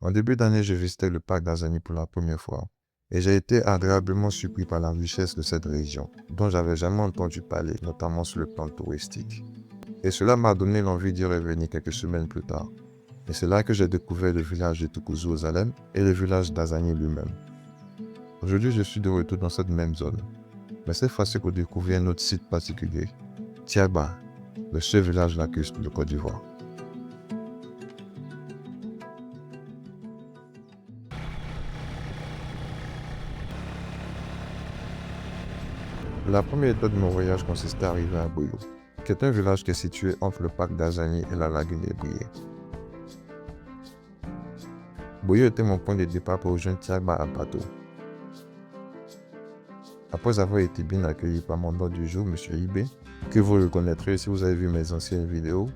En début d'année, je visitais le parc d'Azani pour la première fois et j'ai été agréablement surpris par la richesse de cette région, dont j'avais jamais entendu parler, notamment sur le plan touristique. Et cela m'a donné l'envie d'y revenir quelques semaines plus tard. Et c'est là que j'ai découvert le village de Tukuzu Ozalem et le village d'Azani lui-même. Aujourd'hui, je suis de retour dans cette même zone, mais cette fois-ci pour découvrir un autre site particulier, Tiaba, le seul village lacustre de Côte d'Ivoire. La première étape de mon voyage consistait à arriver à Boyo, qui est un village qui est situé entre le parc d'Azani et la lagune des Briées. Boyo était mon point de départ pour rejoindre Tiaba à bateau. Après avoir été bien accueilli par mon hôte du jour, M. Ibé, que vous reconnaîtrez si vous avez vu mes anciennes vidéos,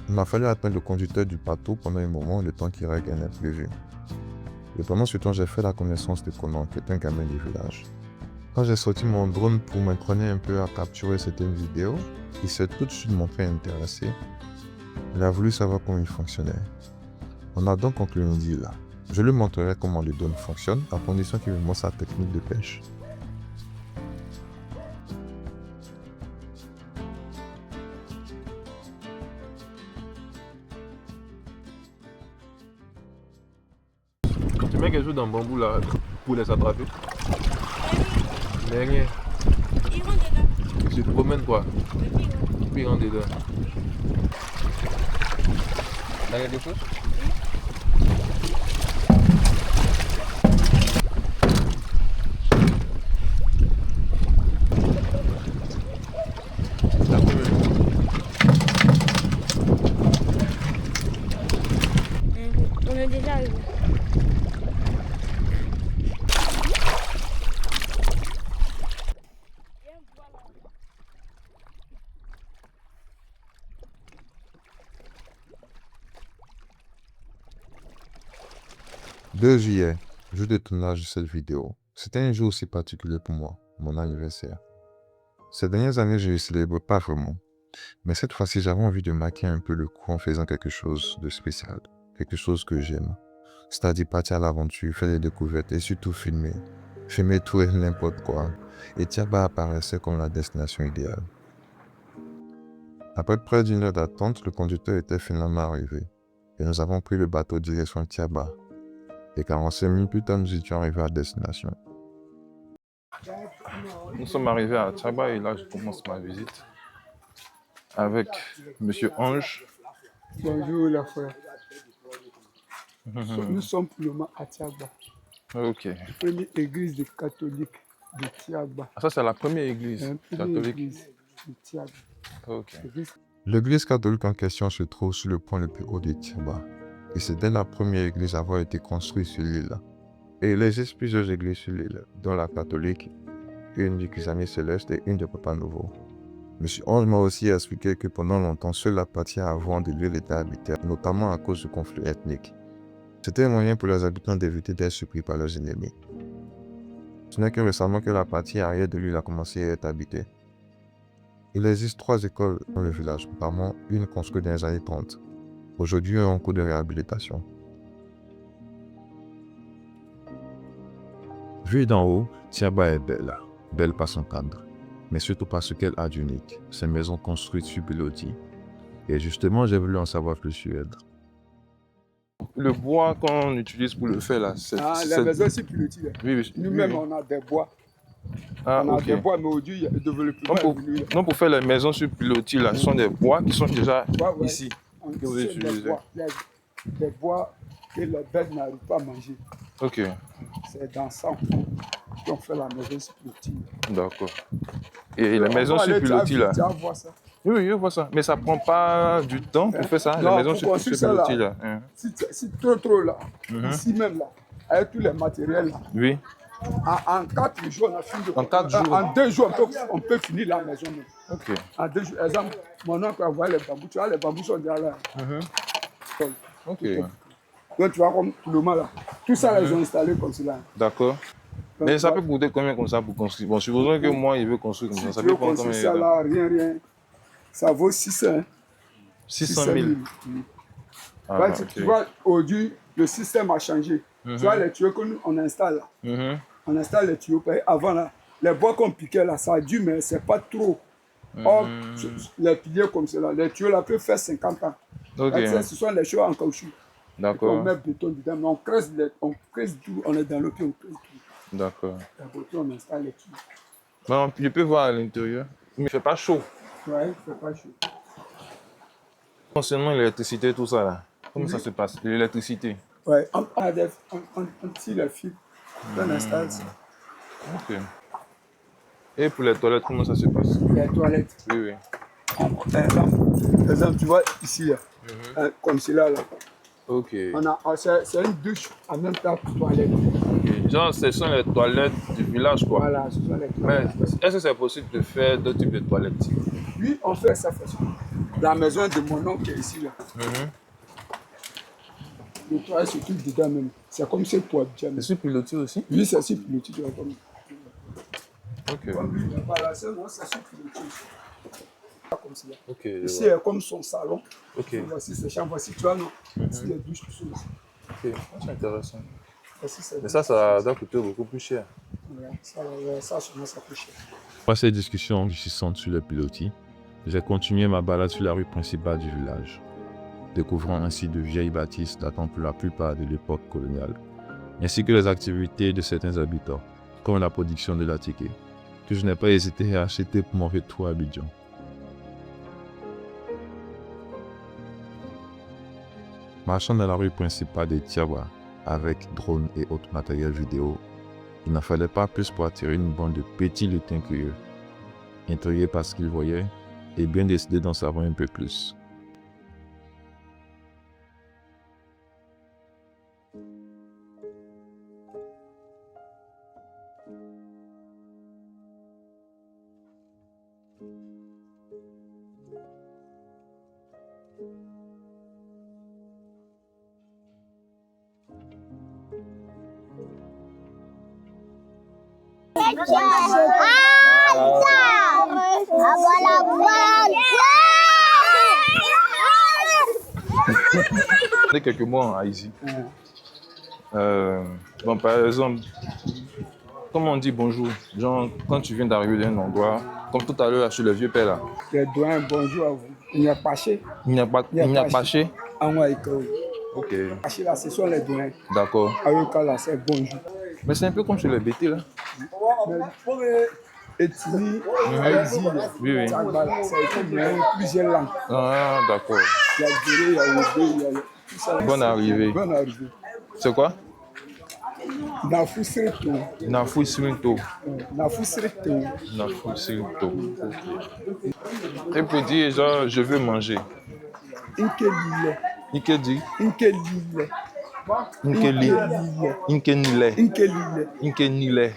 il m'a fallu attendre le conducteur du bateau pendant un moment, le temps qu'il règle un imprévu. Et pendant ce temps, j'ai fait la connaissance de Conan, qui est un gamin du village. Quand j'ai sorti mon drone pour m'entraîner un peu à capturer certaines vidéos, il s'est tout de suite montré intéressé. Il a voulu savoir comment il fonctionnait. On a donc conclu un deal là. Je lui montrerai comment le drone fonctionne, à condition qu'il me montre sa technique de pêche. Tu mets quelque chose dans le bambou là pour les attraper. Mais rien. Ils rentrent dedans. Tu te promènes quoi. Puis ils rentrent dedans. T'as quelque chose? La première fois. On est déjà arrivé. « 2 juillet, jour de tournage de cette vidéo. C'était un jour aussi particulier pour moi, mon anniversaire. Ces dernières années, je ne célèbre pas vraiment. Mais cette fois-ci, j'avais envie de marquer un peu le coup en faisant quelque chose de spécial. Quelque chose que j'aime. C'est-à-dire partir à l'aventure, faire des découvertes et surtout filmer. Filmer tout et n'importe quoi. Et Tiaba apparaissait comme la destination idéale. Après près d'une heure d'attente, le conducteur était finalement arrivé. Et nous avons pris le bateau direction Tiaba. Et 45 minutes plus tard, nous étions arrivés à destination. Nous sommes arrivés à Tiaba et là je commence ma visite avec Monsieur Ange. Bonjour la frère. Nous sommes pour le moment à Tiaba, Ok. première église des catholiques de Tiaba. Ah, ça c'est la première église Première catholique. église de Tiaba. Ok. Église- L'église catholique en question se trouve sur le point le plus haut de Tiaba. Et c'était la première église à avoir été construite sur l'île. Et il existe plusieurs églises sur l'île, dont la catholique, une du Christianisme céleste et une de Papa Nouveau. Monsieur Ange m'a aussi expliqué que pendant longtemps, seule la partie avant de l'île était habitée, notamment à cause du conflit ethnique. C'était un moyen pour les habitants d'éviter d'être surpris par leurs ennemis. Ce n'est que récemment que la partie arrière de l'île a commencé à être habitée. Il existe 3 écoles dans le village, notamment une construite dans les années 30. Aujourd'hui, en cours de réhabilitation. Vue d'en haut, Tiaba est belle. Belle par son cadre, mais surtout par ce qu'elle a d'unique, ses maisons construites sur pilotis. Et justement, j'ai voulu en savoir plus sur elle. Le bois qu'on utilise pour le faire là, c'est... la maison c'est pilotis. Oui, oui. Nous-mêmes, Oui. on a des bois. Ah, On a ok. des bois, mais aujourd'hui, il y a le développement. Non, pour faire les maisons sur pilotis là, ce sont des bois qui sont déjà Ouais. ici. On que vous tisse utilisez. des bois que les bêtes n'arrivent pas à manger. Ok, C'est dans ça qu'on fait la maison sur pilotis. d'accord. Et les maisons sur pilotis là. Tu vas voir ça. Oui, je vois ça. Mais ça prend pas du temps pour faire ça, Non, les maisons pour sur construire ça, pilotis là. là. Si trop là, Mhm. ici même là, avec tous les matériels là, Oui, en 4 jours, on a fini de En 4 jours. En 2 jours, on peut finir la maison même. ok. En 2 jours, exemple, mon oncle a envoyé les bambous, tu vois, les bambous sont déjà là. Ok, Donc tu vois comme tout le moment là, tout ça, ils ont installé comme cela. d'accord. Donc, Mais ça tu peut vois, coûter combien comme ça pour construire? Bon, supposons que moi, il veut construire comme si ça. Ça tu peut veux prendre construire combien ça de temps? là, rien, ça vaut 600. 600 000. Oui. Ah, Ouais, ok. tu vois, aujourd'hui, le système a changé. Tu vois les tuyaux que nous, on installe là. On installe les tuyaux. Avant, là, les bois qu'on piquait là, ça a dû, mais c'est pas trop. Or, les piliers comme cela, les tuyaux là peuvent faire 50 ans. Ok. Ce sont les choses en caoutchouc. On D'accord. met béton dedans, mais on creuse tout, on est dans le pied, on creuse tout. D'accord. La béton, on installe les tuyaux. Bon, je peux voir à l'intérieur. Mais il fait pas chaud. Ouais, il fait pas chaud. Concernant l'électricité, tout ça là, comment ça se passe? L'électricité. Ouais, on tire le fil, on installe ça. Ok. Et pour les toilettes, comment ça se passe? Les toilettes. Oui, oui. Là, par exemple, tu vois ici, là, comme cela, là. Ok. C'est une douche en même temps que toilette. Ok. Genre, ce sont les toilettes du village, quoi. Voilà, ce sont les Mais toilettes. est-ce que c'est possible de faire d'autres types de toilettes? Oui, on fait ça façon. La maison de mon oncle qui est ici, là. Le toit se trouve dedans même. C'est comme c'est pour Abidjan. C'est sur pilotis aussi? Oui, c'est sur pilotis, tu vois, comme. Ok. Comme lui, voilà, c'est sur pilotis. Comme cela. Ok. Ici, est comme son salon. Ok. Voici ses chambres. Voici, tu vois, non? Ici, les douches, tout ça aussi. Ok. C'est intéressant. Voici, c'est Mais ça doit coûter beaucoup plus cher. ça, sûrement, ça coûte cher. Après cette discussion enrichissante sur le pilotis, j'ai continué ma balade sur la rue principale du village, découvrant ainsi de vieilles bâtisses datant pour la plupart de l'époque coloniale, ainsi que les activités de certains habitants, comme la production de l'attiqué, que je n'ai pas hésité à acheter pour mon retour à Abidjan. Marchant dans la rue principale de Tiawa, avec drones et autres matériels vidéo, il n'en fallait pas plus pour attirer une bande de petits lutins curieux, intrigués par ce qu'ils voyaient et bien décidés d'en savoir un peu plus. J'ai quelques mois à ici. Bon, par exemple, comment on dit bonjour? Genre, quand tu viens d'arriver d'un endroit, comme tout à l'heure sur le vieux père là. Les doigts, bonjour à vous. Il n'y a pas chez. Il n'y a pas chez. En moi, école. Ok, Paché là, ce sont les doigts. d'accord. Avec là, c'est bonjour. Mais c'est un peu comme sur les BT là. Etini, Aïzi, Oui, oui. Tchagbala, c'est comme plusieurs langues. Ah, d'accord. Il y a Géré, il y a Oudé, il y a tout ça. Bonne arrivée. Bonne arrivée. C'est quoi? Nafu Sreto. Nafu Srinto. Nafu Sreto. Nafu Srinto. Ok. Et pour dire, genre, je veux manger. Inkelile. Ikedi. Inkelile. Inkeli. Inkenile. Inkelile. Inkenile.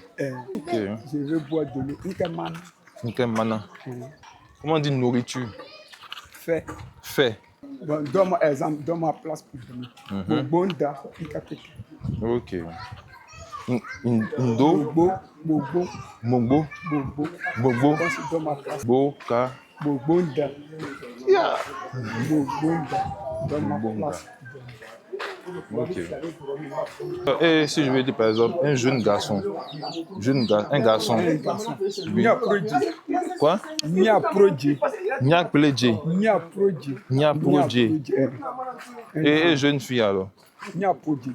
Ok. Je veux boire de l'eau. Inkeman. Inkemana. Comment on dit nourriture? Fait. Fait. Bon, donne-moi exemple, donne-moi place pour donner. Bonda, Inkapé. Ok. Indo. Bobo, Bobo, Mogbo. Bobo. Bobo. Quand c'est donne-moi place. Boka. Bobonda. Yeah. Bobonda. Donne-moi Bobonda. place. Ok. Et si je veux dire par exemple un jeune garçon, un garçon, Un garçon. oui. Nia Proji. Quoi? Nia Proji. Nyak Pleje, Nia Proji. Nia Proje. Et jeune fille alors? Nia Proji.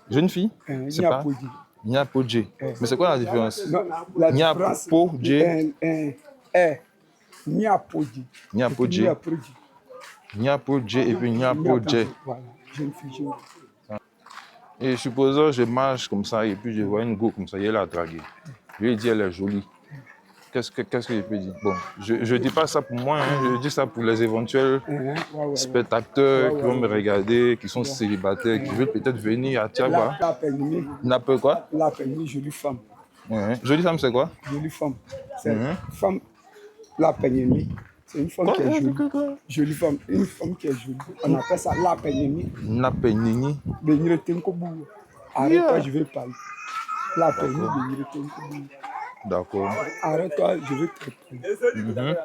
Jeune fille? C'est Nia pas? Proji. Nia Proje. Mais c'est quoi la différence? La Nia différence. Proje. Nia Proji. Nia Proje. Nia Proji. Nia Proje et puis Nia Proje. Voilà, jeune fille, jeune. Et supposons je marche comme ça et puis je vois une go comme ça, elle a dragué. Je lui dis elle est jolie. Qu'est-ce que je peux dire? Bon, je ne dis pas ça pour moi, hein, je dis ça pour les éventuels spectateurs qui vont me regarder, qui sont célibataires, qui veulent peut-être venir à Tiawa. La Pénimé. N'a pas quoi? La Pénimé, jolie femme. Jolie femme, c'est quoi? Jolie femme. C'est une femme. La Pénimé. C'est une femme qui est jolie. Jolie femme. Une femme qui est jolie. On appelle ça la Pénimé. La Pénini. Benire Tenkobou. Arrête-toi, je vais parler. La Pénimé, Benire Tenkobou. D'accord. Arrête-toi, je vais te répondre.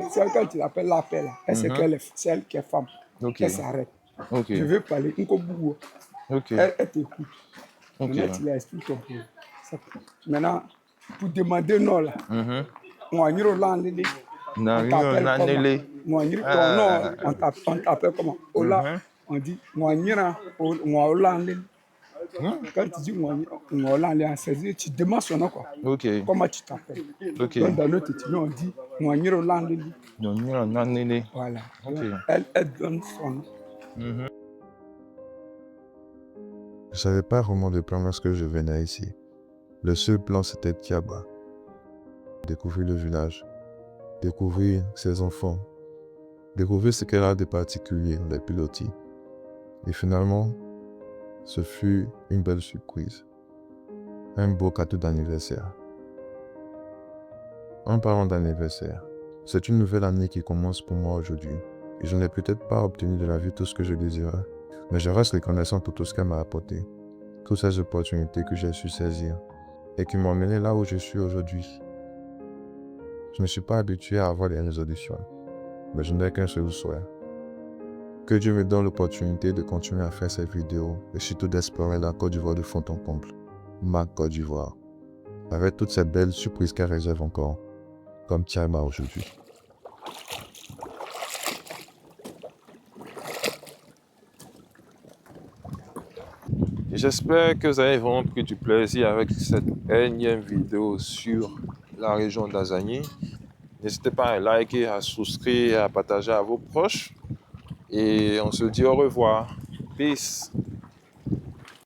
C'est elle quand tu l'appelles l'appel. C'est elle qui est femme. Ok. Elle s'arrête. Ok. Je vais parler. Nkobou. Ok. Elle t'écoute. Ok. Maintenant, tu lui expliques ton problème. Maintenant, pour demander non, là, Mhm. on va dire au landlady, Non, on t'appelle comment? nanele. On va dire ton nom, on t'appelle comment? Au là, Mhm. on dit, on va dire au landlady. Quand tu dis on landlady, c'est-à-dire tu demandes son nom, quoi. Ok. Comment tu t'appelles? Ok. Donc, dans notre étude, on dit, on va dire au landlady. Nanele. Voilà. Ok. Donc, elle donne son nom. Mhm. Je savais pas vraiment de plan lorsque je venais ici. Le seul plan, c'était Tiaba. Découvrir le village, découvrir ses enfants, découvrir ce qu'elle a de particulier, les pilotis. Et finalement, ce fut une belle surprise. Un beau cadeau d'anniversaire. En parlant d'anniversaire, c'est une nouvelle année qui commence pour moi aujourd'hui. Et je n'ai peut-être pas obtenu de la vie tout ce que je désirais, mais je reste reconnaissant pour tout ce qu'elle m'a apporté. Toutes ces opportunités que j'ai su saisir et qui m'ont mené là où je suis aujourd'hui. Je ne suis pas habitué à avoir des résolutions, mais je n'ai qu'un seul souhait. Que Dieu me donne l'opportunité de continuer à faire ces vidéos et surtout d'explorer la Côte d'Ivoire de fond en comble. Ma Côte d'Ivoire. Avec toutes ces belles surprises qu'elle réserve encore, comme Tiama aujourd'hui. J'espère que vous avez vraiment pris du plaisir avec cette énième vidéo sur la région d'Azani. N'hésitez pas à liker, à souscrire, à partager à vos proches. Et on se dit au revoir. Peace.